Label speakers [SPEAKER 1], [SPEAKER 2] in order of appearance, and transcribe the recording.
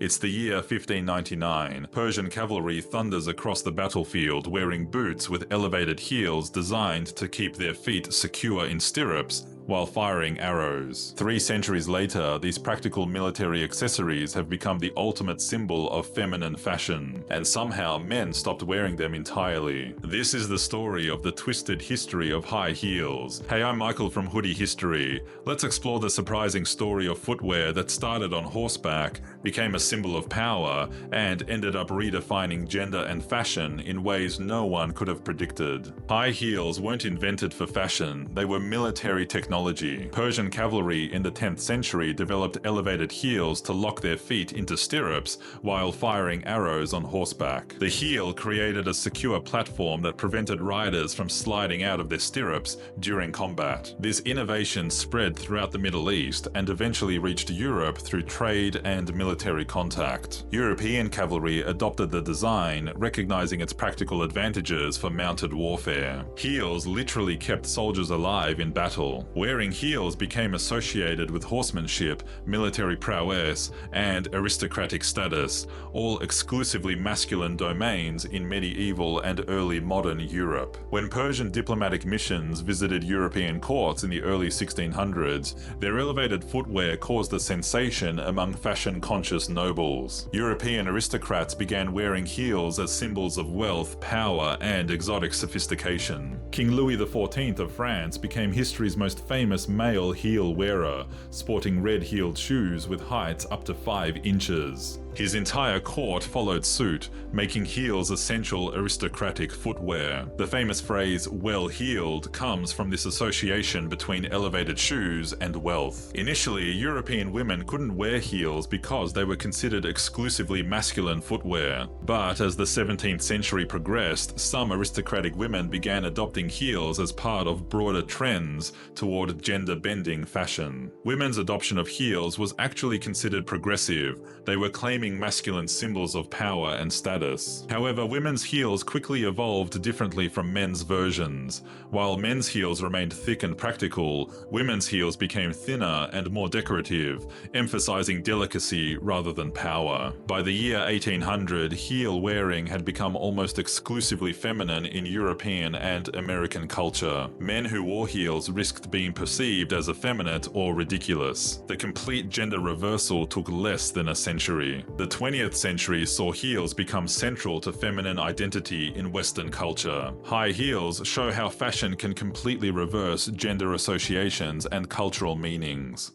[SPEAKER 1] It's the year 1599. Persian cavalry thunders across the battlefield wearing boots with elevated heels designed to keep their feet secure in stirrups while firing arrows. 3 centuries later, these practical military accessories have become the ultimate symbol of feminine fashion, and somehow men stopped wearing them entirely. This is the story of the twisted history of high heels. Hey, I'm Michael from Hoodie History. Let's explore the surprising story of footwear that started on horseback, became a symbol of power, and ended up redefining gender and fashion in ways no one could have predicted. High heels weren't invented for fashion, they were military technology. Persian cavalry in the 10th century developed elevated heels to lock their feet into stirrups while firing arrows on horseback. The heel created a secure platform that prevented riders from sliding out of their stirrups during combat. This innovation spread throughout the Middle East and eventually reached Europe through trade and military contact. European cavalry adopted the design, recognizing its practical advantages for mounted warfare. Heels literally kept soldiers alive in battle. Wearing heels became associated with horsemanship, military prowess, and aristocratic status, all exclusively masculine domains in medieval and early modern Europe. When Persian diplomatic missions visited European courts in the early 1600s, their elevated footwear caused a sensation among fashion-conscious nobles. European aristocrats began wearing heels as symbols of wealth, power, and exotic sophistication. King Louis XIV of France became history's most famous male heel wearer, sporting red-heeled shoes with heights up to 5 inches. His entire court followed suit, making heels essential aristocratic footwear. The famous phrase, well-heeled, comes from this association between elevated shoes and wealth. Initially, European women couldn't wear heels because they were considered exclusively masculine footwear. But as the 17th century progressed, some aristocratic women began adopting heels as part of broader trends toward gender-bending fashion. Women's adoption of heels was actually considered progressive. They were claiming masculine symbols of power and status. However, women's heels quickly evolved differently from men's versions. While men's heels remained thick and practical, women's heels became thinner and more decorative, emphasizing delicacy rather than power. By the year 1800, heel wearing had become almost exclusively feminine in European and American culture. Men who wore heels risked being perceived as effeminate or ridiculous. The complete gender reversal took less than a century. The 20th century saw heels become central to feminine identity in Western culture. High heels show how fashion can completely reverse gender associations and cultural meanings.